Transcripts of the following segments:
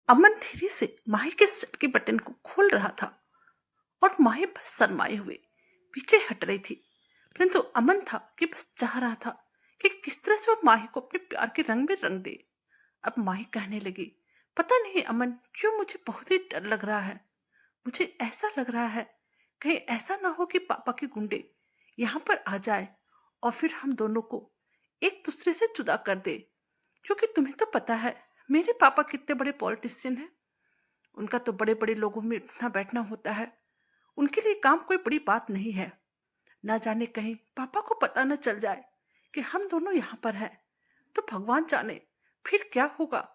अमन धीरे से माही के शर्ट के बटन को खोल रहा था और माही बस शर्माए हुए पीछे हट रही थी। परंतु अमन था कि बस चाह रहा था कि किस तरह से वो माही को अपने प्यार के रंग में रंग दे। अब माही कहने लगी, पता नहीं अमन क्यों मुझे बहुत ही डर लग रहा है। मुझे ऐसा लग रहा है कहीं ऐसा ना हो कि पापा के गुंडे यहाँ पर आ जाए और फिर हम दोनों को एक दूसरे से जुदा कर दे। क्योंकि तुम्हें तो पता है मेरे पापा कितने बड़े पॉलिटिशियन हैं। उनका तो बड़े बड़े लोगों में उठना बैठना होता है। उनके लिए काम कोई बड़ी बात नहीं है। ना जाने कहीं पापा को पता न चल जाए कि हम दोनों यहाँ पर हैं, तो भगवान जाने फिर क्या होगा।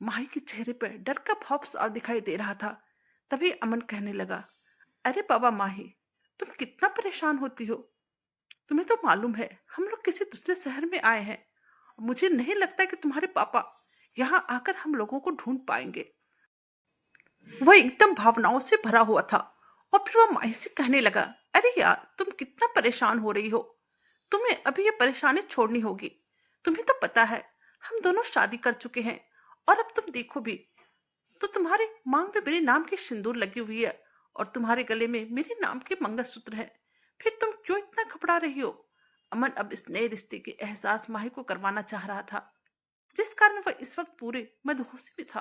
माही के चेहरे पर डर का भाव साफ दिखाई दे रहा था। तभी अमन कहने लगा, अरे बाबा माही, तुम कितना परेशान होती हो। तुम्हें तो मालूम है हम लोग किसी दूसरे शहर में आए हैं। मुझे नहीं लगता कि तुम्हारे पापा यहाँ आकर हम लोगों को ढूंढ पाएंगे। वह एकदम भावनाओं से भरा हुआ था और फिर वह माही से कहने लगा, अरे यार तुम कितना परेशान हो रही हो। तुम्हें अभी ये परेशानी छोड़नी होगी। तुम्हें तो पता है हम दोनों शादी कर चुके हैं और अब तुम देखो भी तो तुम्हारे मांग पे मेरे नाम की सिंदूर लगी हुई है और तुम्हारे गले में मेरे नाम के मंगलसूत्र है। फिर तुम क्यों इतना घबरा रही हो। अमन अब इस नए रिश्ते के एहसास माही को करवाना चाह रहा था, जिस कारण वह इस वक्त पूरे मदहोशी में था।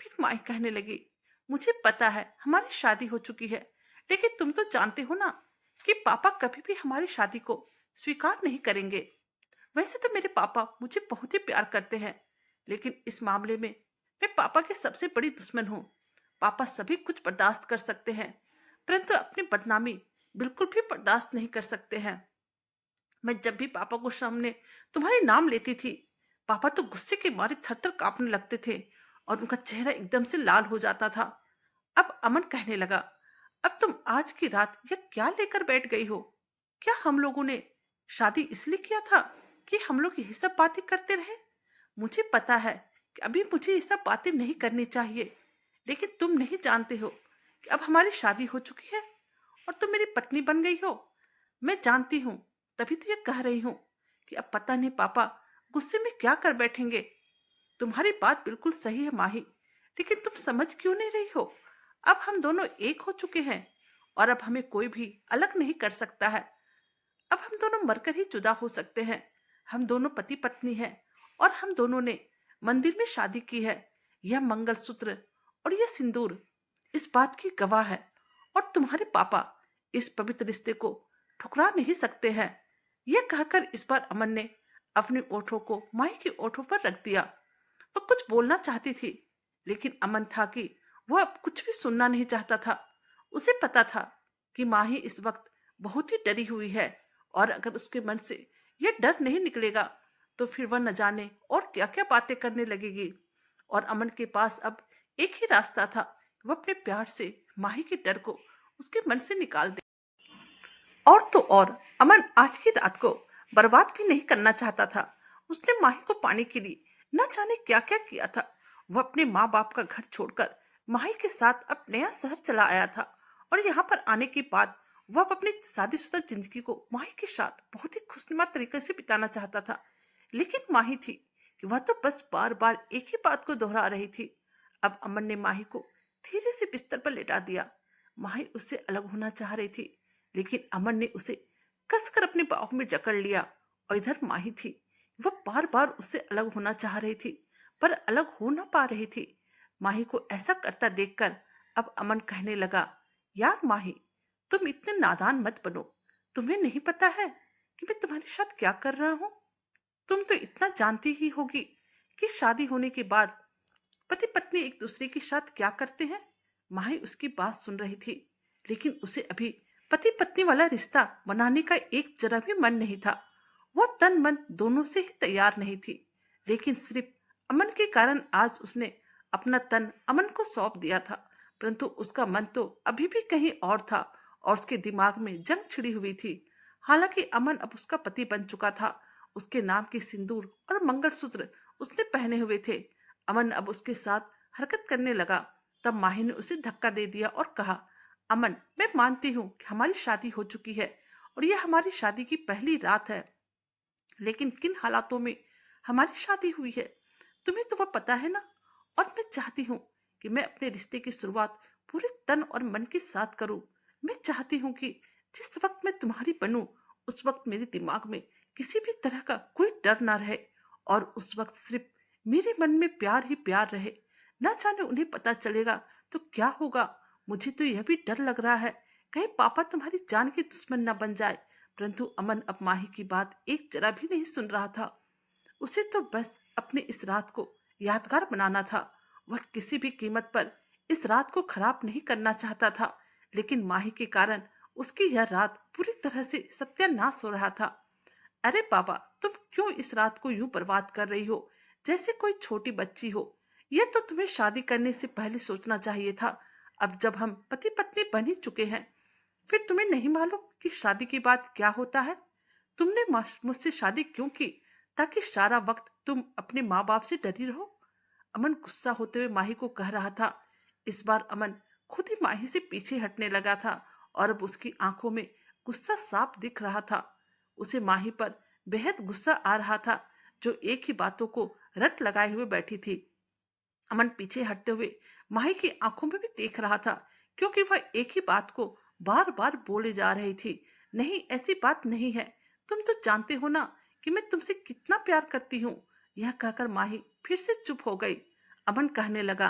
फिर माही कहने लगी, मुझे पता है हमारी शादी हो चुकी है, लेकिन तुम तो जानते हो ना कि पापा कभी भी हमारी शादी को स्वीकार नहीं करेंगे। वैसे तो मेरे पापा मुझे बहुत ही प्यार करते हैं, लेकिन इस मामले में मैं पापा के सबसे बड़ी दुश्मन हूँ। पापा सभी कुछ बर्दाश्त कर सकते हैं, परंतु अपनी बदनामी बिल्कुल भी बर्दाश्त नहीं कर सकते हैं। मैं जब भी पापा को सामने तुम्हारे नाम लेती थी, पापा तो गुस्से के मारे थर-थर कांपने लगते थे और उनका चेहरा एकदम से लाल हो जाता था। अब अमन कहने लगा, अब तुम आज की रात यह क्या लेकर बैठ गई हो। क्या हम लोगों ने शादी इसलिए किया था कि हम लोग यही सब बातें करते रहे। मुझे पता है कि अभी मुझे ये सब बातें नहीं करनी चाहिए, लेकिन तुम नहीं जानते हो कि अब हमारी शादी हो चुकी है और तुम मेरी पत्नी बन गई हो। मैं जानती हूँ, तभी तो ये कह रही हूँ कि अब पता नहीं पापा गुस्से में क्या कर बैठेंगे। तुम्हारी बात बिल्कुल सही है माही, लेकिन तुम समझ क्यों नहीं रही हो। अब हम दोनों एक हो चुके हैं और अब हमें कोई भी अलग नहीं कर सकता है। अब हम दोनों मरकर ही जुदा हो सकते हैं। हम दोनों पति पत्नी हैं और हम दोनों ने मंदिर में शादी की है। यह मंगलसूत्र और यह सिंदूर इस बात की गवाह है और तुम्हारे पापा इस पवित्र रिश्ते को ठुकरा नहीं सकते हैं। यह कहकर इस बार अमन ने अपने ओठों को माही के ओठों पर रख दिया। वह कुछ बोलना चाहती थी, लेकिन अमन था कि वह अब कुछ भी सुनना नहीं चाहता था। उसे पता था कि माही इस वक्त बहुत ही डरी हुई है और अगर उसके मन से यह डर नहीं निकलेगा तो फिर वह न जाने और क्या क्या बातें करने लगेगी। और अमन के पास अब एक ही रास्ता था, वह अपने प्यार से माही के डर को उसके मन से निकाल दे। और तो और अमन आज की रात को बर्बाद भी नहीं करना चाहता था। उसने माही को पाने के लिए न जाने क्या क्या किया था। वह अपने माँ बाप का घर छोड़कर माही के साथ अब नया शहर चला आया था और यहाँ पर आने के बाद वह अब अपनी शादीशुदा जिंदगी को माही के साथ बहुत ही खुशनुमा तरीके से बिताना चाहता था। लेकिन माही थी कि वह तो बस बार बार एक ही बात को दोहरा रही थी। अब अमन ने माही को धीरे से बिस्तर पर लेटा दिया। माही उससे अलग होना चाह रही थी, लेकिन अमन ने उसे कसकर अपने बाहों में जकड़ लिया। और इधर माही थी, वह बार बार उससे अलग होना चाह रही थी, पर अलग हो ना पा रही थी। माही को ऐसा करता देखकर अब अमन कहने लगा, यार माही, तुम इतने नादान मत बनो। तुम्हें नहीं पता है कि मैं तुम्हारे साथ क्या कर रहा हूँ। तुम तो इतना जानती ही होगी कि शादी होने के बाद पति पत्नी एक दूसरे के साथ क्या करते हैं। माही उसकी बात सुन रही थी, लेकिन उसे अभी पति पत्नी वाला रिश्ता बनाने का एक जरा भी मन नहीं था। वह तन मन दोनों से ही तैयार नहीं थी, लेकिन सिर्फ अमन के कारण आज उसने अपना तन अमन को सौंप दिया था। परंतु उसका मन तो अभी भी कहीं और था और उसके दिमाग में जंग छिड़ी हुई थी। हालांकि अमन अब उसका पति बन चुका था। उसके नाम की सिंदूर और मंगलसूत्र उसने पहने हुए थे। अमन अब उसके साथ हरकत करने लगा। तब माही ने उसे धक्का दे दिया और कहा, अमन, मैं मानती हूँ कि हमारी शादी हो चुकी है और यह हमारी शादी की पहली रात है, लेकिन किन हालातों में हमारी शादी हुई है तुम्हें तो वह पता है ना। और मैं चाहती हूँ कि मैं अपने रिश्ते की शुरुआत पूरे तन और मन के साथ करूं। मैं चाहती हूं कि जिस वक्त मैं तुम्हारी बनूं, उस वक्त मेरे दिमाग में किसी भी तरह का कोई डर ना रहे, और उस वक्त सिर्फ मेरे मन में प्यार ही प्यार रहे। ना जाने उन्हें पता चलेगा तो क्या होगा। मुझे तो यह भी डर लग रहा है, कहीं पापा तुम्हारी जान के दुश्मन न बन जाए। परंतु अमन अब माही की बात एक जरा भी नहीं सुन रहा था। उसे तो बस अपने इस रात को यादगार बनाना था। वह किसी भी कीमत पर इस रात को खराब नहीं करना चाहता था, लेकिन माही के कारण उसकी यह रात पूरी तरह से सत्यानाश हो रहा था। अरे बाबा, तुम क्यों इस रात को यूं बर्बाद कर रही हो, जैसे कोई छोटी बच्ची हो। यह तो तुम्हें शादी करने से पहले सोचना चाहिए था। अब जब हम पति पत्नी बन ही चुके हैं, फिर तुम्हें नहीं मालूम कि शादी के बाद क्या होता है। तुमने मुझसे शादी क्यों की? ताकि सारा वक्त तुम अपने माँ बाप से डरी रहो। अमन गुस्सा होते हुए माही को कह रहा था। इस बार अमन खुद ही माही से पीछे हटने लगा था, और अब उसकी आंखों में गुस्सा साफ दिख रहा था। उसे माही पर बेहद गुस्सा आ रहा था, जो एक ही बातों को रट लगाए हुए बैठी थी। अमन पीछे हटते हुए माही की आंखों में भी देख रहा था, क्योंकि वह एक ही बात को बार बार बोले जा रही थी। नहीं, ऐसी बात नहीं है। तुम तो जानते हो ना कि मैं तुमसे कितना प्यार करती हूँ। यह कहकर माही फिर से चुप हो गई। अमन कहने लगा,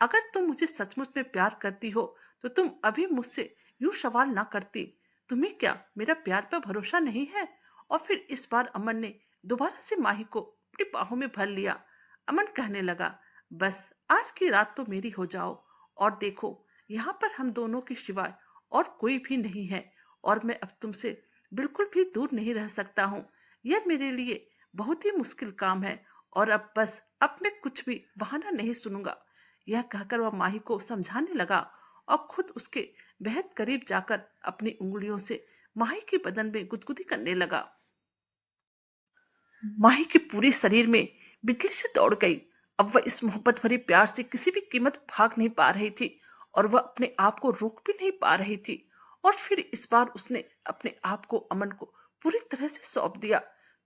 अगर तुम मुझे सचमुच में प्यार करती हो तो तुम अभी मुझसे यूं सवाल ना करती। तुम्हें क्या मेरा प्यार पर भरोसा नहीं है? और फिर इस बार अमन ने दोबारा से माही को अपनी बाहों में भर लिया। अमन कहने लगा, बस आज की रात तो मेरी हो जाओ, और देखो यहाँ पर हम दोनों के सिवाय और कोई भी नहीं है, और मैं अब तुमसे बिल्कुल भी दूर नहीं रह सकता हूँ। यह मेरे लिए बहुत ही मुश्किल काम है, और अब मैं कुछ भी बहाना नहीं सुनूंगा। यह कहकर वह माही को समझाने लगा, और खुद उसके बेहद करीब जाकर अपनी उंगलियों से माही के बदन में गुदगुदी करने लगा। माही के पूरे शरीर में बिजली से दौड़ गई। अब वह इस मोहब्बत भरे प्यार से किसी भी कीमत भाग नहीं पा रही थी, और वह अपने आप को रोक भी नहीं पा रही थी। और फिर इस बार उसने अपने आप को अमन को पूरी तरह से सौंप दिया।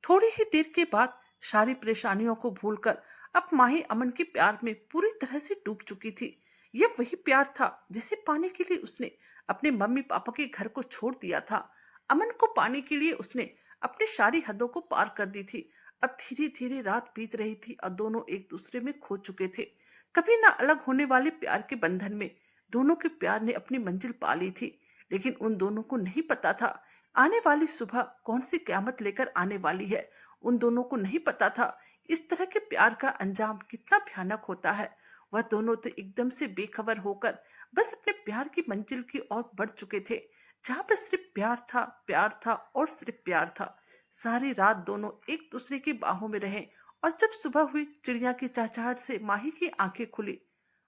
थोड़ी ही देर के बाद सारी परेशानियों को भूलकर अब माही अमन के प्यार में पूरी तरह से डूब चुकी थी। यह वही प्यार था जिसे पाने के लिए उसने अपने मम्मी पापा के घर को छोड़ दिया था। अमन को पाने के लिए उसने अपनी सारी हदों को पार कर दी थी। अब धीरे धीरे रात बीत रही थी, और दोनों एक दूसरे में खो चुके थे। कभी ना अलग होने वाले प्यार के बंधन में दोनों के प्यार ने अपनी मंजिल पा ली थी। लेकिन उन दोनों को नहीं पता था आने वाली सुबह कौन सी क़यामत लेकर आने वाली है। उन दोनों को नहीं पता था इस तरह के प्यार का अंजाम कितना भयानक होता है। वह दोनों तो एकदम से बेखबर होकर बस अपने प्यार की मंजिल की ओर बढ़ चुके थे, जहां पर सिर्फ प्यार था और सिर्फ प्यार था। सारी रात दोनों एक दूसरे की बाहों में रहे, और जब सुबह हुई चिड़िया की चहचहाहट से माही की आंखें खुली।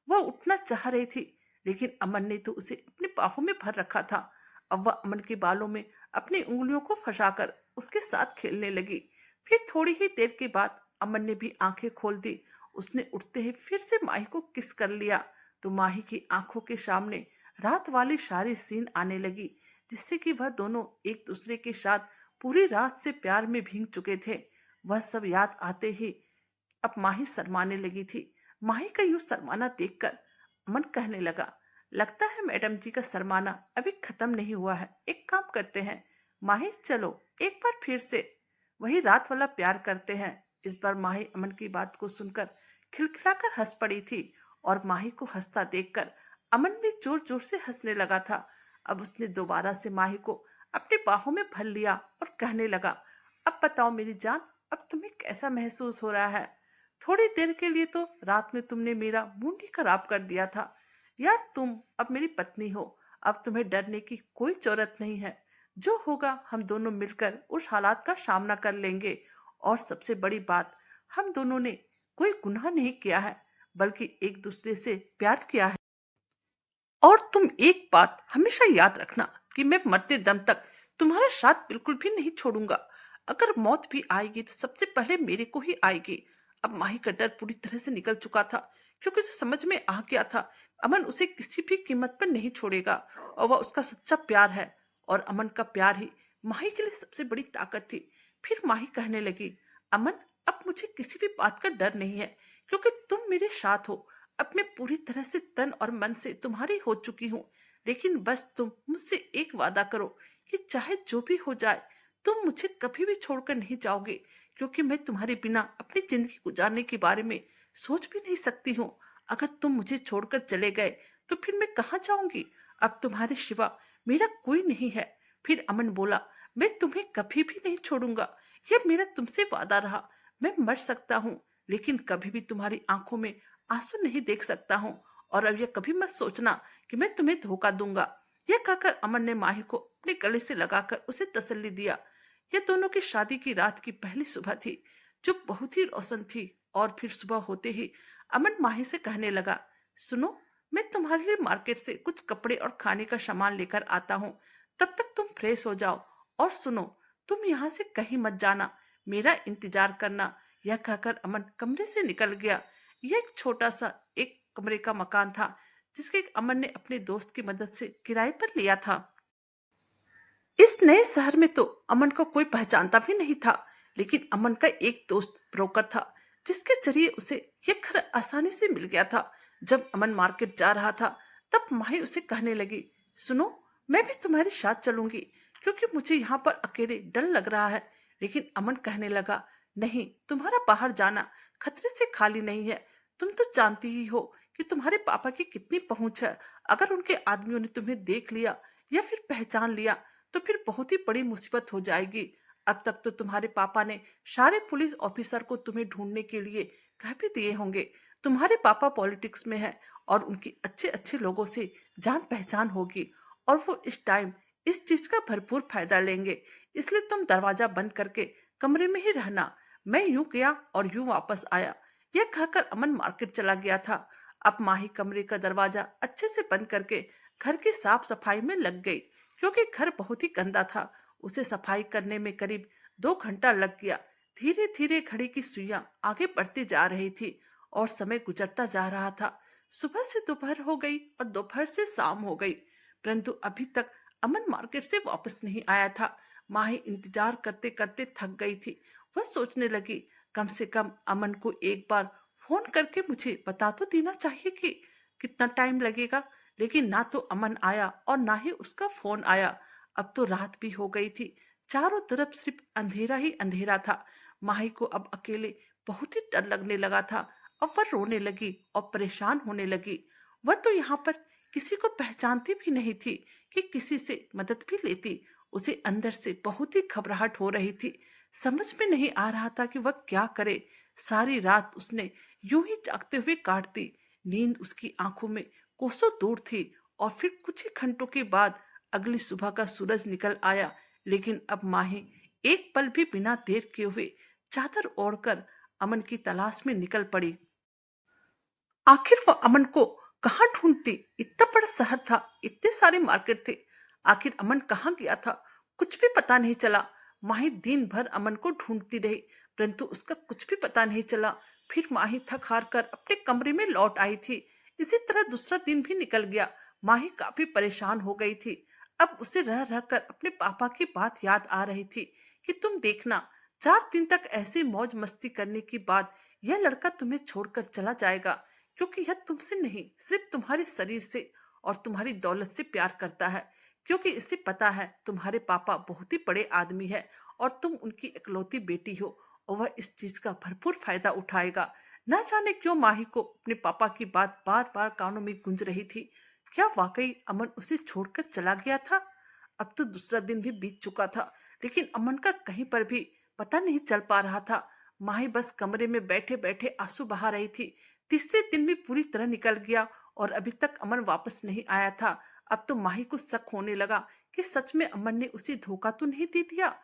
वह उठना चाह रही थी, लेकिन अमन ने तो उसे अपनी बाहों में भर रखा था। अब वह अमन के बालों में अपनी उंगलियों को फंसाकर उसके साथ खेलने लगी। फिर थोड़ी ही देर के बाद अमन ने भी आंखें खोल दी। उसने उठते ही फिर से माही को किस कर लिया, तो माही की आंखों के सामने रात वाली सारी सीन आने लगी, जिससे कि वह दोनों एक दूसरे के साथ पूरी रात से प्यार में भीग चुके थे। वह सब याद आते ही अब माही शर्माने लगी थी। माही का यूं शर्माना देखकर अमन कहने लगा, लगता है मैडम जी का शर्माना अभी खत्म नहीं हुआ है। एक काम करते हैं माही, चलो एक बार फिर से वही रात वाला प्यार करते हैं। इस बार माही अमन की बात को सुनकर खिलखिलाकर हंस पड़ी थी, और माही को हंसता देखकर अमन भी जोर जोर से हंसने लगा था। अब उसने दोबारा से माही को अपनी बाहों में भर लिया और कहने लगा, अब बताओ मेरी जान, अब तुम्हें कैसा महसूस हो रहा है? थोड़ी देर के लिए तो रात में तुमने मेरा मूड ही खराब कर दिया था। यार, तुम अब मेरी पत्नी हो। अब तुम्हें डरने की कोई जरूरत नहीं है। जो होगा हम दोनों मिलकर उस हालात का सामना कर लेंगे। और सबसे बड़ी बात, हम दोनों ने कोई गुनाह नहीं किया है, बल्कि एक दूसरे से प्यार किया है। और तुम एक बात हमेशा याद रखना कि मैं मरते दम तक तुम्हारा साथ बिल्कुल भी नहीं छोड़ूंगा। अगर मौत भी आएगी तो सबसे पहले मेरे को ही आएगी। अब माही का डर पूरी तरह से निकल चुका था, क्योंकि उसे समझ में आ गया था अमन उसे किसी भी कीमत पर नहीं छोड़ेगा, और वह उसका सच्चा प्यार है। और अमन का प्यार ही माही के लिए सबसे बड़ी ताकत थी। फिर माही कहने लगी, अमन, अब मुझे किसी भी बात का डर नहीं है, क्योंकि तुम मेरे साथ हो। अब मैं पूरी तरह से तन और मन से तुम्हारी हो चुकी हूँ, लेकिन बस तुम मुझसे एक वादा करो कि चाहे जो भी हो जाए तुम मुझे कभी भी छोड़कर नहीं जाओगे, क्योंकि मैं तुम्हारे बिना अपनी जिंदगी गुजारने के बारे में सोच भी नहीं सकती हूँ। अगर तुम मुझे छोड़कर चले गए तो फिर मैं कहाँ जाऊंगी? अब तुम्हारे सिवा मेरा कोई नहीं है। फिर अमन बोला, मैं तुम्हें कभी भी नहीं छोड़ूंगा, यह मेरा तुमसे वादा रहा। मैं मर सकता हूँ, लेकिन कभी भी तुम्हारी आंखों में आंसू नहीं देख सकता हूँ। और अब यह कभी मत सोचना कि मैं तुम्हें धोखा दूंगा। यह कहकर अमन ने माही को अपने गले से लगाकर उसे तसल्ली दिया। यह दोनों की शादी की रात की पहली सुबह थी, जो बहुत ही रोशन थी। और फिर सुबह होते ही अमन माही से कहने लगा, सुनो, मैं तुम्हारे लिए मार्केट से कुछ कपड़े और खाने का सामान लेकर आता हूँ। तब तक तुम फ्रेश हो जाओ। और सुनो, तुम यहाँ से कहीं मत जाना, मेरा इंतजार करना। यह कहकर अमन कमरे से निकल गया। यह एक छोटा सा एक कमरे का मकान था, जिसके अमन ने अपने दोस्त की मदद से किराए पर लिया था। इस नए शहर में तो अमन को कोई पहचानता भी नहीं था, लेकिन अमन का एक दोस्त ब्रोकर था, जिसके जरिए उसे यह घर आसानी से मिल गया था। जब अमन मार्केट जा रहा था, तब माही उसे कहने लगी, सुनो, मैं भी तुम्हारे साथ चलूंगी, क्योंकि मुझे यहाँ पर अकेले डर लग रहा है। लेकिन अमन कहने लगा, नहीं, तुम्हारा बाहर जाना खतरे से खाली नहीं है। तुम तो जानती ही हो कि तुम्हारे पापा की कितनी पहुंच है। अगर उनके आदमियों ने तुम्हें देख लिया या फिर पहचान लिया तो फिर बहुत ही बड़ी मुसीबत हो जाएगी। अब तक तो तुम्हारे पापा ने सारे पुलिस ऑफिसर को तुम्हें ढूंढने के लिए कह भी दिए होंगे। तुम्हारे पापा पॉलिटिक्स में है और उनकी अच्छे अच्छे लोगों से जान पहचान होगी, और वो इस टाइम इस चीज का भरपूर फायदा लेंगे। इसलिए तुम दरवाजा बंद करके कमरे में ही रहना। मैं यूं गया और यूं वापस आया। यह कहकर अमन मार्केट चला गया था। अब माही कमरे का दरवाजा अच्छे से बंद करके घर की साफ सफाई में लग गई, क्योंकि घर बहुत ही गंदा था। उसे सफाई करने में करीब 2 घंटा लग गया। धीरे धीरे घड़ी की सुइयां आगे बढ़ती जा रही थी और समय गुजरता जा रहा था। सुबह से दोपहर हो गई और दोपहर से शाम हो गई, परंतु अभी तक अमन मार्केट से वापस नहीं आया था। माही इंतजार करते करते थक गई थी। वह सोचने लगी, कम से कम अमन को एक बार फोन करके मुझे बता तो देना चाहिए कि कितना टाइम लगेगा। लेकिन ना तो अमन आया और ना ही उसका फोन आया। अब तो रात भी हो गई थी। चारों तरफ सिर्फ अंधेरा ही अंधेरा था। माही को अब अकेले बहुत ही डर लगने लगा था। अब वह रोने लगी और परेशान होने लगी। वह तो यहाँ पर किसी को पहचानती भी नहीं थी कि किसी से मदद भी लेती। उसे अंदर से बहुत ही घबराहट हो रही थी। समझ में नहीं आ रहा था कि वह क्या करे। सारी रात उसने यूं ही जागते हुए काट दी। नींद उसकी आंखों में कोसों दूर थी। और फिर कुछ ही घंटों के बाद अगली सुबह का सूरज निकल आया। लेकिन अब माही एक पल भी बिना देर किए हुए चादर ओढ़कर अमन की तलाश में निकल पड़ी। आखिर वह अमन को कहाँ ढूंढती? इतना बड़ा शहर था, इतने सारे मार्केट थे, आखिर अमन कहाँ गया था? कुछ भी पता नहीं चला। माही दिन भर अमन को ढूंढती रही, परंतु उसका कुछ भी पता नहीं चला। फिर माही थक हार कर अपने कमरे में लौट आई थी। इसी तरह दूसरा दिन भी निकल गया। माही काफी परेशान हो गई थी। अब उसे रह रह कर अपने पापा की बात याद आ रही थी कि तुम देखना, 4 दिन तक ऐसी मौज मस्ती करने के बाद यह लड़का तुम्हें छोड़कर चला जाएगा, क्योंकि यह तुमसे नहीं, सिर्फ तुम्हारे शरीर से और तुम्हारी दौलत से प्यार करता है। क्योंकि इसे पता है तुम्हारे पापा बहुत ही बड़े आदमी है और तुम उनकी इकलौती बेटी हो, और वह इस चीज का भरपूर फायदा उठाएगा। न जाने क्यों माही को अपने पापा की बात बार बार कानों में गूंज रही थी। क्या वाकई अमन उसे छोड़कर चला गया था? अब तो दूसरा दिन भी बीत चुका था, लेकिन अमन का कहीं पर भी पता नहीं चल पा रहा था। माही बस कमरे में बैठे बैठे आंसू बहा रही थी। तीसरे दिन भी पूरी तरह निकल गया और अभी तक अमन वापस नहीं आया था। अब तो माही को शक होने लगा कि सच में अमन ने उसे धोखा तो नहीं दे दिया।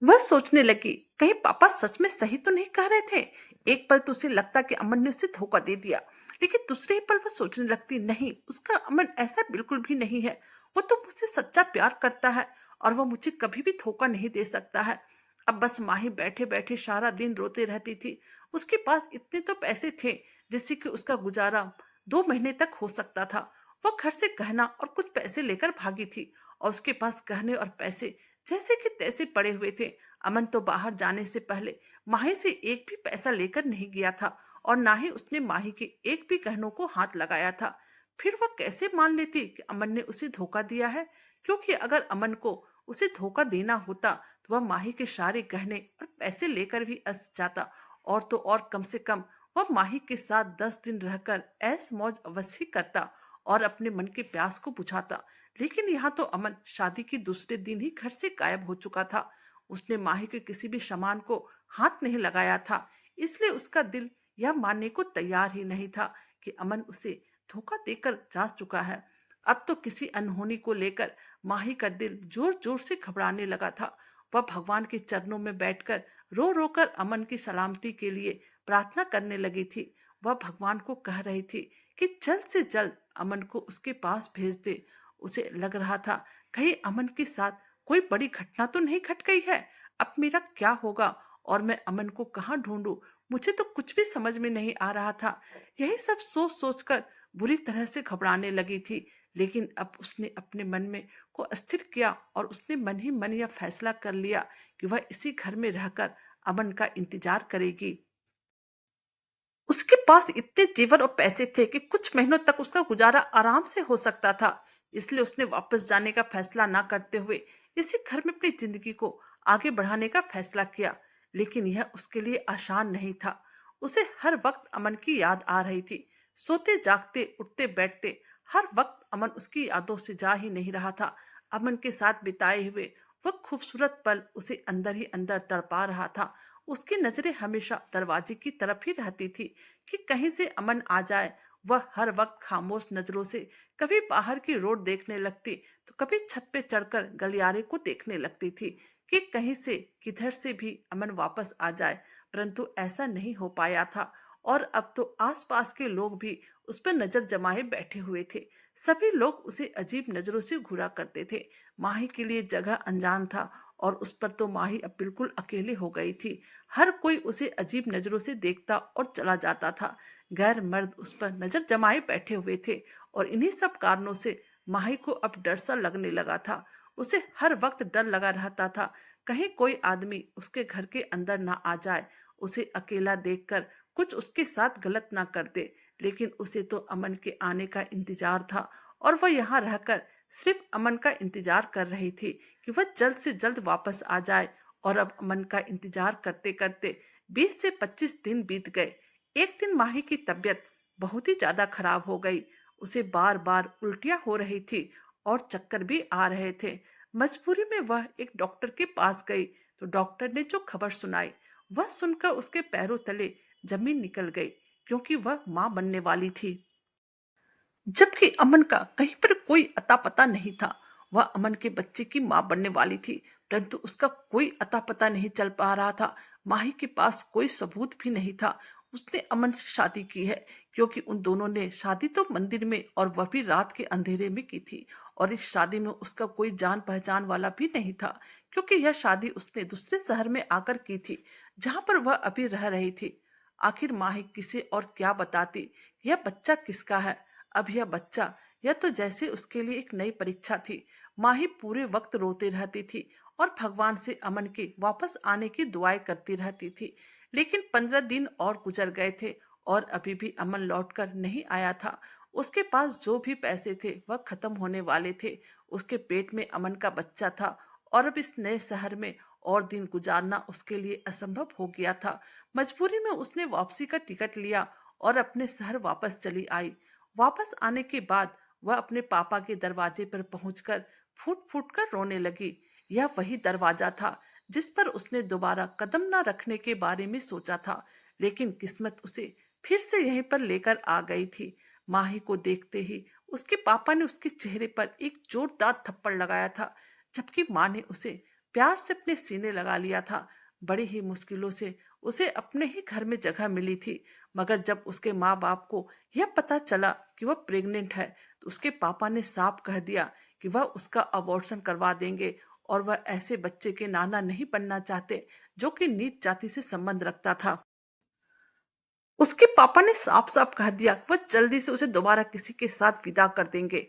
वह सोचने लगी, कहीं पापा सच में सही तो नहीं कह रहे थे। एक पल तो उसे लगता कि अमन ने उसे धोखा दे दिया, लेकिन दूसरे ही पल वह सोचने लगती, नहीं, उसका अमन ऐसा बिल्कुल भी नहीं है। वो तो मुझसे सच्चा प्यार करता है और वह मुझे कभी भी धोखा नहीं दे सकता है। अब बस माही बैठे बैठे सारा दिन रोते रहती थी। उसके पास इतने तो पैसे थे जिससे कि उसका गुजारा 2 महीने तक हो सकता था। वह घर से गहना और कुछ पैसे लेकर भागी थी, और उसके पास गहने और पैसे जैसे कि तैसे पड़े हुए थे। अमन तो बाहर जाने से पहले माही से एक भी पैसा लेकर नहीं गया था, और ना ही उसने माही के एक भी गहनों को हाथ लगाया था। फिर वह कैसे मान लेती कि अमन ने उसे धोखा दिया है? क्योंकि अगर अमन को उसे धोखा देना होता तो वह माही के सारे गहने और पैसे लेकर भी अस जाता, और तो और कम से कम वह माही के साथ 10 दिन रहकर ऐश मौज अवश्य करता और अपने मन के प्यास को बुझाता। लेकिन यहाँ तो अमन शादी के दूसरे दिन ही घर से गायब हो चुका था। उसने माही के किसी भी सामान को हाथ नहीं लगाया था, इसलिए उसका दिल यह मानने को तैयार ही नहीं था कि अमन उसे धोखा देकर जा चुका है। अब तो किसी अनहोनी को लेकर माही का दिल जोर जोर से घबराने लगा था। वह भगवान के चरणों में बैठकर रो रो कर अमन की सलामती के लिए प्रार्थना करने लगी थी। वह भगवान को कह रही थी कि जल्द से जल्द अमन को उसके पास भेज दे। उसे लग रहा था कहीं अमन के साथ कोई बड़ी घटना तो नहीं घट गई है। अब मेरा क्या होगा और मैं अमन को कहाँ ढूंढूं? मुझे तो कुछ भी समझ में नहीं आ रहा था। यही सब सोच सोचकर बुरी तरह से घबराने लगी थी। लेकिन अब उसने अपने मन में को स्थिर किया और उसने मन ही मन यह फैसला कर लिया कि वह इसी घर में रहकर अमन का इंतजार करेगी। उसके पास इतने जेवर और पैसे थे कि कुछ महीनों तक उसका गुजारा आराम से हो सकता था। इसलिए उसने वापस जाने का फैसला ना करते हुए इसी घर में अपनी जिंदगी को आगे बढ़ाने का फैसला किया। लेकिन यह उसके लिए आसान नहीं था। उसे हर वक्त अमन की याद आ रही थी। सोते जागते उठते बैठते हर वक्त अमन उसकी यादों से जा ही नहीं रहा था। अमन के साथ बिताए हुए वह खूबसूरत पल उसे अंदर ही अंदर तड़पा रहा था। उसकी नजरें हमेशा दरवाजे की तरफ ही रहती थी कि कहीं से अमन आ जाए। वह हर वक्त खामोश नजरों से कभी बाहर की रोड देखने लगती तो कभी छत पे चढ़कर गलियारे को देखने लगती थी कि कहीं से किधर से भी अमन वापस आ जाए। परंतु ऐसा नहीं हो पाया था। और अब तो आसपास के लोग भी उस पर नजर जमाए बैठे हुए थे। सभी लोग उसे अजीब नजरों से घूरा करते थे। माही के लिए जगह अनजान था और उस पर तो माही अब बिल्कुल अकेले हो गई थी। हर कोई उसे अजीब नजरों से देखता और चला जाता था। गैर मर्द उस पर नजर जमाए बैठे हुए थे और इन्हीं सब कारणों से माही को अब डर सा लगने लगा था। उसे हर वक्त डर लगा रहता था कहीं कोई आदमी उसके घर के अंदर ना आ जाए, उसे अकेला देखकर कुछ उसके साथ गलत ना कर दे। लेकिन उसे तो अमन के आने का इंतजार था और वह यहाँ रहकर सिर्फ अमन का इंतजार कर रही थी कि वह जल्द से जल्द वापस आ जाए। और अब अमन का इंतजार करते करते 20 से 25 दिन बीत गए। एक दिन माही की तबीयत बहुत ही ज्यादा खराब हो गई। उसे बार बार उल्टियां हो रही थी और चक्कर भी आ रहे थे। मजबूरी में वह एक डॉक्टर के पास गई तो डॉक्टर ने जो खबर सुनाई वह सुनकर उसके पैरों तले जमीन निकल गई, क्योंकि वह मां बनने वाली थी। जबकि अमन का कहीं पर कोई अता पता नहीं था। वह अमन के बच्चे की मां बनने वाली थी, परंतु उसका कोई अता पता नहीं चल पा रहा था। माही के पास कोई सबूत भी नहीं था। उसने अमन से शादी की है क्योंकि उन दोनों ने शादी तो मंदिर में और वह भी रात के अंधेरे में की थी। और इस शादी में उसका कोई जान पहचान वाला भी नहीं था, क्योंकि यह शादी उसने दूसरे शहर में आकर की थी जहां पर वह अभी रह रही थी। आखिर माही किसे और क्या बताती यह बच्चा किसका है? अब यह बच्चा, यह तो जैसे उसके लिए एक नई परीक्षा थी। माही पूरे वक्त रोती रहती थी और भगवान से अमन के वापस आने की दुआएं करती रहती थी। लेकिन 15 दिन और गुजर गए थे और अभी भी अमन लौटकर नहीं आया था। उसके पास जो भी पैसे थे वह खत्म होने वाले थे। उसके पेट में अमन का बच्चा था और अब इस नए शहर में और दिन गुजारना उसके लिए असंभव हो गया था। मजबूरी में उसने वापसी का टिकट लिया और अपने शहर वापस चली आई। वापस आने के बाद वह अपने पापा के दरवाजे पर पहुंचकर फूट फूट कर रोने लगी। यह वही दरवाजा था जिस पर उसने दोबारा कदम न रखने के बारे में सोचा था। लेकिन किस्मत उसे फिर से यहीं पर लेकर आ गई थी। माही को देखते ही उसके पापा ने उसके चेहरे पर एक जोरदार थप्पड़ लगाया था, जबकि माँ ने उसे प्यार से अपने सीने लगा लिया था। बड़ी ही मुश्किलों से उसे अपने ही घर में जगह मिली थी। मगर जब उसके माँ बाप को यह पता चला कि वह प्रेग्नेंट है तो उसके पापा ने साफ कह दिया कि वह उसका अबॉर्शन करवा देंगे और वह ऐसे बच्चे के नाना नहीं बनना चाहते जो कि नीच जाति से संबंध रखता था। उसके पापा ने साफ साफ कह दिया कि वह जल्दी से उसे दोबारा किसी के साथ विदा कर देंगे।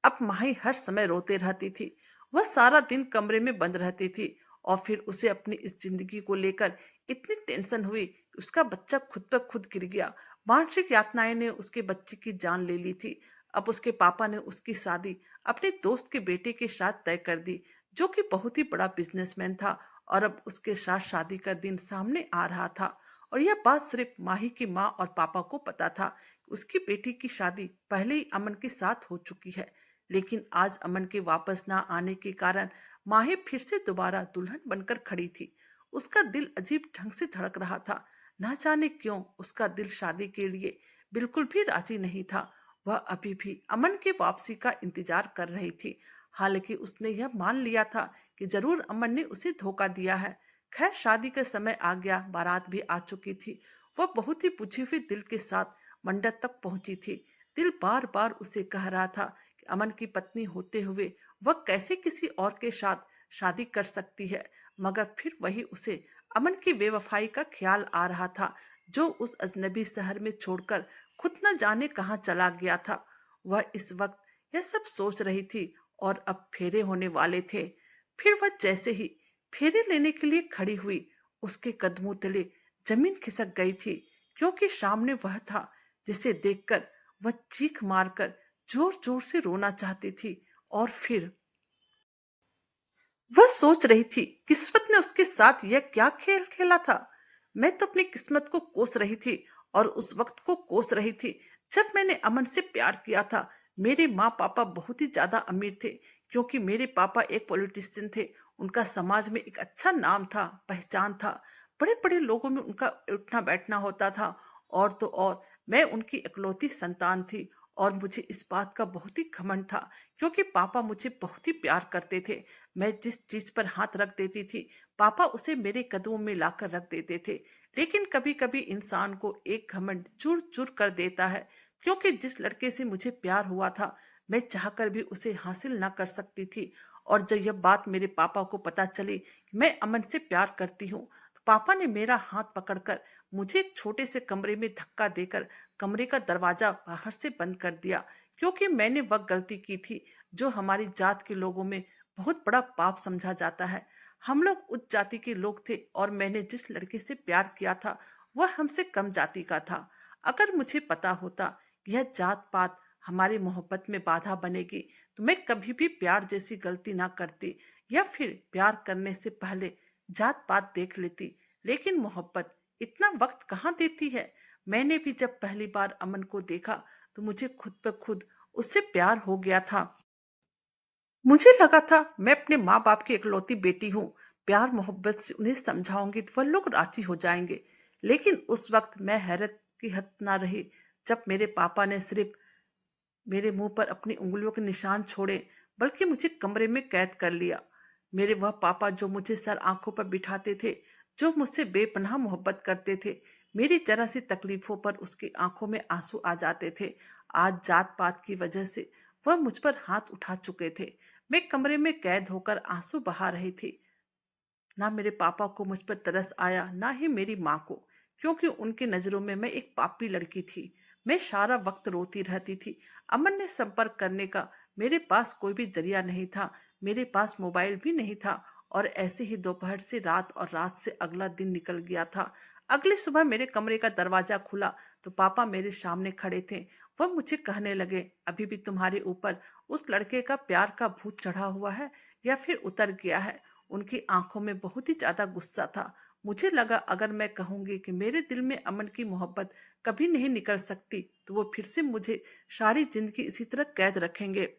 अब माही हर समय रोते रहती थी। वह सारा दिन कमरे में बंद रहती थी और फिर उसे अपनी इस जिंदगी को लेकर इतनी टेंशन हुई उसका बच्चा खुद पर खुद गिर गया। मानसिक यातनाएं ने उसके बच्चे की जान ले ली थी। अब उसके पापा ने उसकी शादी अपने दोस्त के बेटे के साथ तय कर दी, जो कि बहुत ही बड़ा बिजनेसमैन था। और अब उसके साथ शादी का दिन सामने आ रहा था। और यह बात सिर्फ माही की माँ और पापा को पता था कि उसकी बेटी की शादी पहले ही अमन के साथ हो चुकी है। लेकिन आज अमन के वापस ना आने के कारण माही फिर से दोबारा दुल्हन बनकर खड़ी थी। उसका दिल अजीब ढंग से धड़क रहा था। ना जाने क्यों उसका दिल शादी के लिए बिल्कुल भी राजी नहीं था। वह अभी भी अमन के वापसी का इंतजार कर रही थी। हालांकि उसने यह मान लिया था कि जरूर अमन ने उसे धोखा दिया है। खैर, शादी का समय आ गया, बारात भी आ चुकी थी। वह बहुत ही बुझे हुए दिल के साथ मंडप तक पहुंची थी। दिल बार बार उसे कह रहा था कि अमन की पत्नी होते हुए वह कैसे किसी और के साथ शादी कर सकती है। मगर फिर वही उसे अमन की बेवफाई का ख्याल आ रहा था, जो उस अजनबी शहर में छोड़कर खुद न जाने कहाँ चला गया था। वह इस वक्त यह सब सोच रही थी और अब फेरे होने वाले थे। फिर वह जैसे ही फेरे लेने के लिए खड़ी हुई, उसके कदमों तले जमीन खिसक गई थी, क्योंकि सामने वह था जिसे देखकर वह चीख मारकर जोर जोर से रोना चाहती थी। और फिर वह सोच रही थी, किस्मत ने उसके साथ यह क्या खेल खेला था। मैं तो अपनी किस्मत को कोस रही थी और उस वक्त को कोस रही थी जब मैंने अमन से प्यार किया था। मेरे माँ पापा बहुत ही ज्यादा अमीर थे, क्योंकि मेरे पापा एक पॉलिटिशियन थे। उनका समाज में एक अच्छा नाम था, पहचान था। बड़े बड़े लोगों में उनका उठना बैठना होता था। और तो और मैं उनकी इकलौती संतान थी। और मुझे इस बात का बहुत ही घमंड था, क्योंकि पापा मुझे बहुत ही प्यार करते थे। मैं जिस चीज पर हाथ रख देती थी, पापा उसे मेरे कदमों में लाकर रख देते थे। लेकिन कभी कभी इंसान को एक घमंड चूर चूर कर देता है, क्योंकि जिस लड़के से मुझे प्यार हुआ था, मैं चाहकर भी उसे हासिल ना कर सकती थी। और जब यह बात मेरे पापा को पता चली कि मैं अमन से प्यार करती हूँ, तो पापा ने मेरा हाथ पकड़कर मुझे एक छोटे से कमरे में धक्का देकर कमरे का दरवाजा बाहर से बंद कर दिया, क्योंकि मैंने वह गलती की थी जो हमारी जात के लोगों में बहुत बड़ा पाप समझा जाता है। हम लोग उच्च जाति के लोग थे और मैंने जिस लड़के से प्यार किया था वह हमसे कम जाति का था। अगर मुझे पता होता कि यह जात पात हमारी मोहब्बत में बाधा बनेगी, तो मैं कभी भी प्यार जैसी गलती ना करती, या फिर प्यार करने से पहले जात पात देख लेती। लेकिन मोहब्बत इतना वक्त कहाँ देती है। मैंने भी जब पहली बार अमन को देखा तो मुझे खुद पर खुद उससे प्यार हो गया था। मुझे लगा था मैं अपने माँ बाप की इकलौती बेटी हूँ, प्यार मोहब्बत से उन्हें समझाऊंगी तो वह लोग राजी हो जाएंगे। लेकिन उस वक्त मैं हैरत की हद ना रही जब मेरे पापा ने सिर्फ मेरे मुंह पर अपनी उंगलियों के निशान छोड़े, बल्कि मुझे कमरे में कैद कर लिया। मेरे वह पापा जो मुझे सर आंखों पर बिठाते थे, जो मुझसे बेपनाह मोहब्बत करते थे, मेरी जरा सी तकलीफों पर उसकी आंखों में आंसू आ जाते थे। आज जात पात की वजह से वह मुझ पर हाथ उठा चुके थे। मैं कमरे में कैद होकर आंसू बहा रही थी। ना मेरे पापा को मुझ पर तरस आया, ना ही मेरी माँ को, क्योंकि उनकी नजरों में मैं एक पापी लड़की थी। मैं सारा वक्त रोती रहती थी। अमन ने संपर्क करने का मेरे पास कोई भी जरिया नहीं था। मेरे पास मोबाइल भी नहीं था। और ऐसे ही दोपहर से रात और रात से अगला दिन निकल गया था। अगली सुबह मेरे कमरे का दरवाजा खुला तो पापा मेरे सामने खड़े थे। वह मुझे कहने लगे, अभी भी तुम्हारे ऊपर उस लड़के का प्यार का भूत चढ़ा हुआ है या फिर उतर गया है। उनकी आंखों में बहुत ही ज्यादा गुस्सा था। मुझे लगा अगर मैं कहूंगी कि मेरे दिल में अमन की मोहब्बत कभी नहीं निकल सकती, तो वो फिर से मुझे सारी जिंदगी इसी तरह कैद रखेंगे।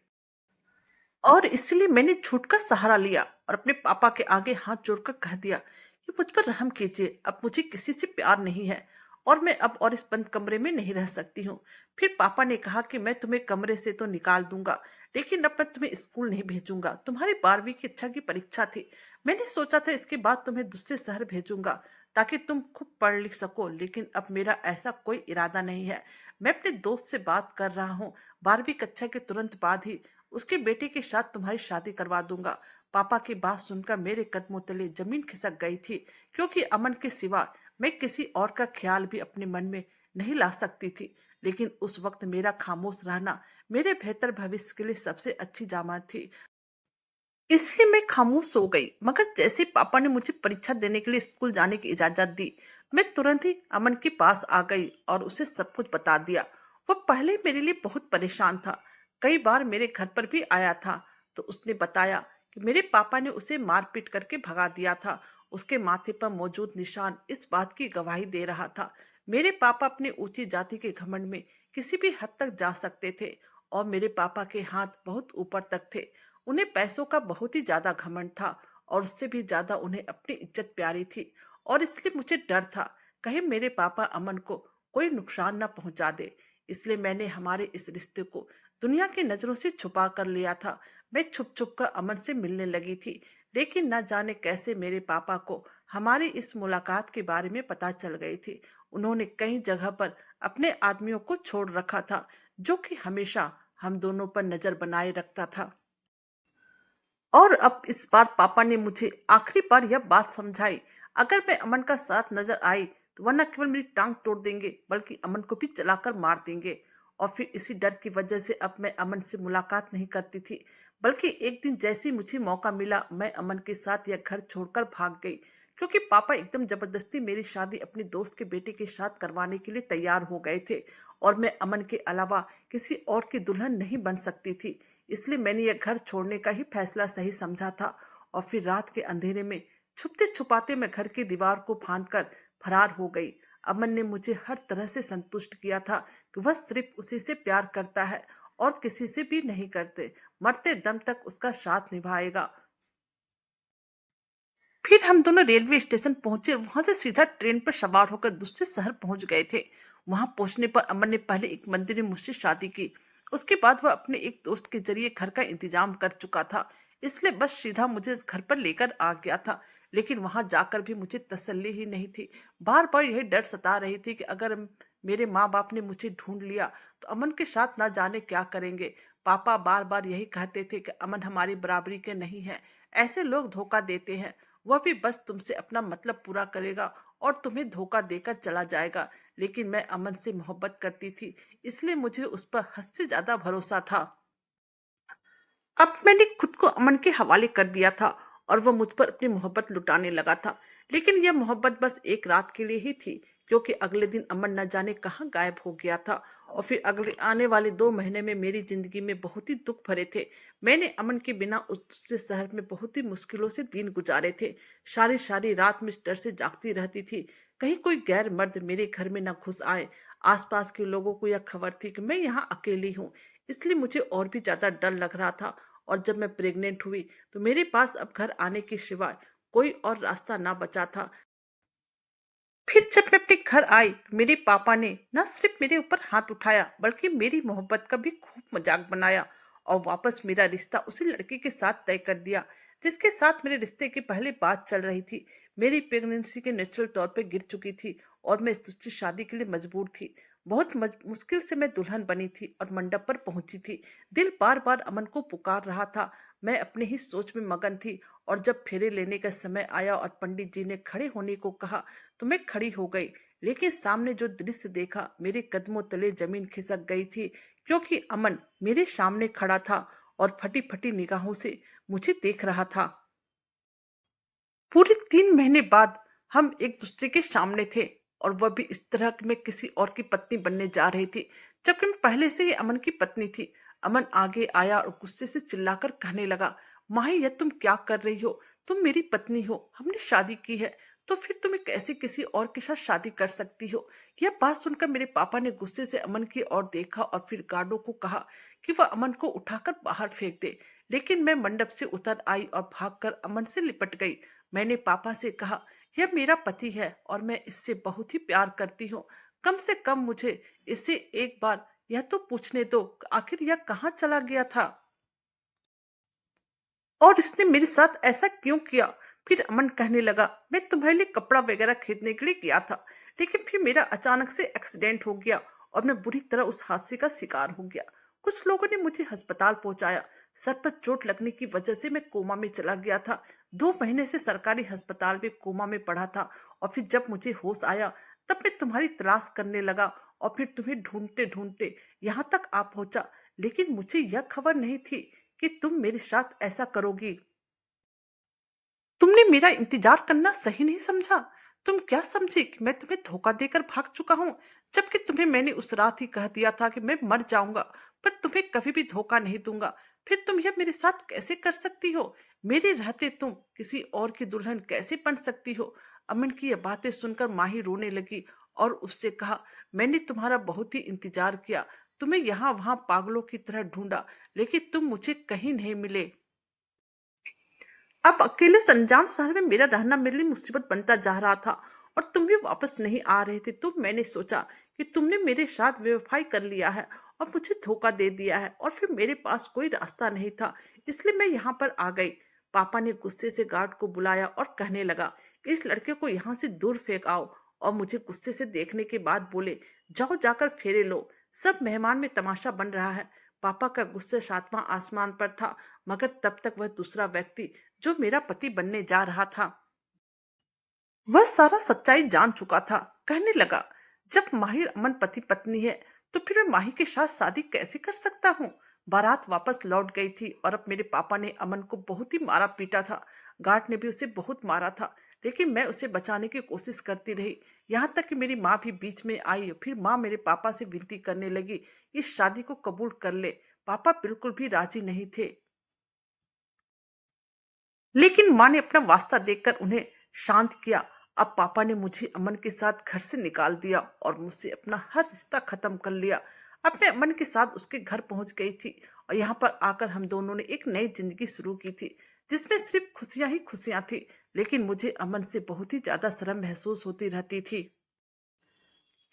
और इसलिए मैंने झूठ का सहारा लिया और अपने पापा के आगे हाथ जोड़कर कह दिया कि मुझ पर रहम कीजिए, अब मुझे किसी से प्यार नहीं है और मैं अब और इस बंद कमरे में नहीं रह सकती हूँ। फिर पापा ने कहा कि मैं तुम्हें कमरे से तो निकाल दूंगा, लेकिन अब मैं तुम्हें स्कूल नहीं भेजूंगा। तुम्हारी 12वीं की अच्छा की परीक्षा थी। मैंने सोचा था इसके बाद तुम्हें दूसरे शहर भेजूंगा ताकि तुम खूब पढ़ लिख सको, लेकिन अब मेरा ऐसा कोई इरादा नहीं है। मैं अपने दोस्त से बात कर रहा हूँ। 12वीं कक्षा के तुरंत बाद ही उसके बेटे के साथ तुम्हारी शादी करवा दूंगा। पापा की बात सुनकर मेरे कदमों तले जमीन खिसक गई थी, क्योंकि अमन के सिवा मैं किसी और का ख्याल भी अपने मन में नहीं ला सकती थी। लेकिन उस वक्त मेरा खामोश रहना मेरे बेहतर भविष्य के लिए सबसे अच्छी जमानत थी। इसलिए मैं खामोश हो गई। मगर जैसे पापा ने मुझे परीक्षा देने के लिए स्कूल जाने की इजाजत दी, मैं तुरंत ही अमन के पास आ गई और उसे सब कुछ बता दिया। वो पहले मेरे लिए बहुत परेशान था, कई बार मेरे घर पर भी आया था। तो उसने बताया कि मेरे पापा ने उसे मारपीट करके भगा दिया था। उसके माथे पर मौजूद निशान इस बात की गवाही दे रहा था। मेरे पापा अपनी ऊंची जाति के घमंड में किसी भी हद तक जा सकते थे और मेरे पापा के हाथ बहुत ऊपर तक थे। उन्हें पैसों का बहुत ही ज्यादा घमंड था और उससे भी ज्यादा उन्हें अपनी इज्जत प्यारी थी। और इसलिए मुझे डर था कहीं मेरे पापा अमन को कोई नुकसान न पहुंचा दे। इसलिए मैंने हमारे इस रिश्ते को दुनिया की नजरों से छुपा कर लिया था। मैं छुप छुप कर अमन से मिलने लगी थी, लेकिन न जाने कैसे मेरे पापा को हमारी इस मुलाकात के बारे में पता चल गई थी। उन्होंने कई जगह पर अपने आदमियों को छोड़ रखा था, जो कि हमेशा हम दोनों पर नजर बनाए रखता था। और अब इस बार पापा ने मुझे आखिरी बार यह बात समझाई, अगर मैं अमन का साथ नजर आई तो वह न केवल मेरी टांग तोड़ देंगे बल्कि अमन को भी चलाकर मार देंगे। और फिर इसी डर की वजह से अब मैं अमन से मुलाकात नहीं करती थी, बल्कि एक दिन जैसे ही मुझे मौका मिला मैं अमन के साथ यह घर छोड़कर भाग गई, क्योंकि पापा एकदम जबरदस्ती मेरी शादी अपने दोस्त के बेटे के साथ करवाने के लिए तैयार हो गए थे और मैं अमन के अलावा किसी और की दुल्हन नहीं बन सकती थी। इसलिए मैंने यह घर छोड़ने का ही फैसला सही समझा था। और फिर रात के अंधेरे में छुपते छुपाते मैं घर की दीवार को फांदकर फरार हो गई। अमन ने मुझे हर तरह से संतुष्ट किया था कि वह सिर्फ उसी से प्यार करता है और किसी से भी नहीं करते, मरते दम तक उसका साथ निभाएगा। फिर हम दोनों रेलवे स्टेशन पहुंचे और वहां से सीधा ट्रेन पर सवार होकर दूसरे शहर पहुंच गए थे। वहां पहुंचने पर अमन ने पहले एक मंदिर में मुझसे शादी की। उसके बाद वह अपने एक दोस्त के जरिए घर का इंतजाम कर चुका था, इसलिए बस सीधा मुझे इस घर पर लेकर आ गया था। लेकिन वहां जाकर भी मुझे तसल्ली ही नहीं थी। बार बार यही डर सता रही थी कि अगर मेरे माँ बाप ने मुझे ढूंढ लिया तो अमन के साथ ना जाने क्या करेंगे। पापा बार बार यही कहते थे कि अमन हमारी बराबरी के नहीं है, ऐसे लोग धोखा देते हैं। वह भी बस तुमसे अपना मतलब पूरा करेगा और तुम्हें धोखा देकर चला जाएगा। लेकिन मैं अमन से मोहब्बत करती थी, इसलिए मुझे उस पर हद से ज्यादा भरोसा था। अब मैंने खुद को अमन के हवाले कर दिया था और वह मुझ पर अपनी मोहब्बत लुटाने लगा था। लेकिन यह मोहब्बत बस एक रात के लिए ही थी, क्योंकि अगले दिन अमन न जाने कहाँ गायब हो गया था। और फिर अगले आने वाले 2 महीने में मेरी जिंदगी में बहुत ही दुख भरे थे। मैंने अमन के बिना उस दूसरे शहर में बहुत ही मुश्किलों से दिन गुजारे थे। सारी सारी रात में इस डर से जागती रहती थी कहीं कोई गैर मर्द मेरे घर में न घुस आए। आसपास के लोगों को यह खबर थी कि मैं यहाँ अकेली हूँ, इसलिए मुझे और भी ज्यादा डर लग रहा था। और जब मैं प्रेग्नेंट हुई तो मेरे पास अब घर आने के सिवाय कोई और रास्ता ना बचा था। फिर जब मैं अपने घर आई तो मेरे पापा ने न सिर्फ मेरे ऊपर हाथ उठाया बल्कि मेरी मोहब्बत का भी खूब मजाक बनाया और वापस मेरा रिश्ता उसी लड़के के साथ तय कर दिया जिसके साथ मेरे रिश्ते की पहले बात चल रही थी। मेरी प्रेगनेंसी के नेचुरल तौर पर गिर चुकी थी और मैं इस दूसरी शादी के लिए मजबूर थी। बहुत मुश्किल से मैं दुल्हन बनी थी और मंडप पर पहुंची थी। दिल बार बार अमन को पुकार रहा था। मैं अपने ही सोच में मगन थी और जब फेरे लेने का समय आया और पंडित जी ने खड़े होने को कहा तो मैं खड़ी हो गई। लेकिन सामने जो दृश्य देखा मेरे कदमों तले जमीन खिसक गई थी, क्योंकि अमन मेरे सामने खड़ा था और फटी फटी निगाहों से मुझे देख रहा था। पूरे 3 महीने बाद हम एक दूसरे के सामने थे और वह भी इस तरह कि मैं किसी और की पत्नी बनने जा रही थी, जबकि मैं पहले से ही अमन की पत्नी थी। अमन आगे आया और गुस्से से चिल्लाकर कहने लगा, माही यह तुम क्या कर रही हो? तुम मेरी पत्नी हो, हमने शादी की है, तो फिर तुम्हें कैसे किसी और के साथ शादी कर सकती हो? यह बात सुनकर मेरे पापा ने गुस्से से अमन की ओर देखा और फिर गार्डों को कहा कि वह अमन को उठाकर बाहर फेंक दे। लेकिन मैं मंडप से उतर आई और भागकर अमन से लिपट गई। मैंने पापा से कहा, यह मेरा पति है और मैं इससे बहुत ही प्यार करती हूँ। कम से कम मुझे इससे एक बार यह तो पूछने दो आखिर यह कहाँ चला गया था और इसने मेरे साथ ऐसा क्यों किया? फिर अमन कहने लगा, मैं तुम्हारे लिए कपड़ा वगैरह खरीदने के लिए गया था, लेकिन फिर मेरा अचानक से एक्सीडेंट हो गया और मैं बुरी तरह उस हादसे का शिकार हो गया। कुछ लोगों ने मुझे अस्पताल पहुंचाया। सर पर चोट लगने की वजह से मैं कोमा में चला गया था। 2 महीने से सरकारी अस्पताल में कोमा में पड़ा था और फिर जब मुझे होश आया तब मैं तुम्हारी तलाश करने लगा और फिर तुम्हें ढूंढते ढूंढते यहाँ तक आ पहुंचा। लेकिन मुझे यह खबर नहीं थी कि तुम मेरे साथ ऐसा करोगी। तुमने मेरा इंतजार करना सही नहीं समझा। तुम क्या समझी कि मैं तुम्हें धोखा देकर भाग चुका हूँ, जबकि तुम्हें मैंने उस रात ही कह दिया था कि मैं मर जाऊंगा, पर तुम्हें कभी भी धोखा नहीं दूंगा। फिर तुम यह मेरे साथ कैसे कर सकती हो? मेरे रहते तुम किसी और की दुल्हन कैसे बन सकती हो? अमन की यह बातें सुनकर माही रोने लगी और उससे कहा, मैंने तुम्हारा बहुत ही इंतजार किया, तुम्हें यहाँ वहां पागलों की तरह ढूंढा, लेकिन तुम मुझे कहीं नहीं मिले। अब अकेले उस अनजान शहर में मेरा रहना मेरे लिए मुसीबत बनता जा रहा था और तुम भी वापस नहीं आ रहे थे। तो मैंने सोचा कि तुमने मेरे साथ बेवफाई कर लिया है और मुझे धोखा दे दिया है, और फिर मेरे पास कोई रास्ता नहीं था, इसलिए मैं यहाँ पर आ गई। पापा ने गुस्से से गार्ड को बुलाया और कहने लगा, इस लड़के को यहाँ से दूर फेंक आओ, और मुझे गुस्से से देखने के बाद बोले, जाओ जाकर फेरे लो, सब मेहमान में तमाशा बन रहा है। पापा का गुस्से सातवां आसमान पर था, मगर तब तक वह दूसरा व्यक्ति जो मेरा पति बनने जा रहा था वह सारा सच्चाई जान चुका था। कहने लगा, जब माहिर अमन पति पत्नी है तो फिर मैं माही के साथ शादी कैसे कर सकता हूँ? बारात वापस लौट गई थी और अब मेरे पापा ने अमन को बहुत ही मारा पीटा था। गार्ड ने भी उसे बहुत मारा था, लेकिन मैं उसे बचाने की कोशिश करती रही। यहाँ तक कि मेरी माँ भी बीच में आई। फिर माँ मेरे पापा से विनती करने लगी, इस शादी को कबूल कर ले। पापा बिल्कुल भी राजी नहीं थे, लेकिन माँ ने अपना वास्ता देखकर उन्हें शांत किया। अब पापा ने मुझे अमन के साथ घर से निकाल दिया और मुझसे अपना हर रिश्ता खत्म कर लिया। अब मैं अमन के साथ उसके घर पहुंच गई थी और यहाँ पर आकर हम दोनों ने एक नई जिंदगी शुरू की थी, जिसमें सिर्फ खुशियां ही खुशियां थी। लेकिन मुझे अमन से बहुत ही ज्यादा शर्म महसूस होती रहती थी,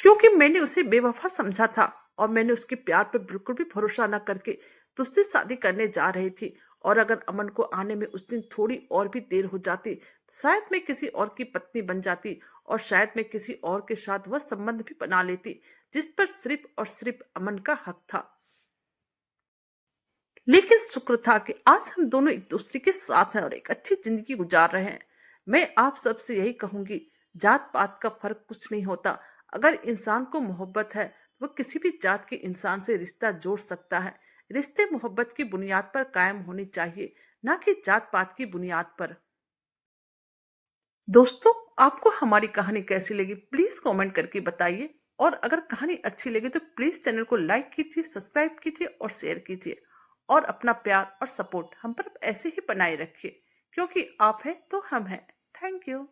क्योंकि मैंने उसे बेवफा समझा था और मैंने उसके प्यार पर बिल्कुल भी भरोसा न करके तुझसे शादी करने जा रही थी। और अगर अमन को आने में उस दिन थोड़ी और भी देर हो जाती तो शायद मैं किसी और की पत्नी बन जाती, और शायद मैं किसी और के साथ वह संबंध भी बना लेती जिस पर सिर्फ और सिर्फ अमन का हक था। लेकिन शुक्र था कि आज हम दोनों एक दूसरे के साथ हैं और एक अच्छी जिंदगी गुजार रहे हैं। मैं आप सबसे यही कहूंगी, जात पात का फर्क कुछ नहीं होता। अगर इंसान को मोहब्बत है तो वह किसी भी जात के इंसान से रिश्ता जोड़ सकता है। रिश्ते मोहब्बत की बुनियाद पर कायम होने चाहिए, ना कि जात पात की बुनियाद पर। दोस्तों, आपको हमारी कहानी कैसी लगी प्लीज कमेंट करके बताइए, और अगर कहानी अच्छी लगी तो प्लीज चैनल को लाइक कीजिए, सब्सक्राइब कीजिए और शेयर कीजिए, और अपना प्यार और सपोर्ट हम पर ऐसे ही बनाए रखिए, क्योंकि आप हैं तो हम हैं। Thank you.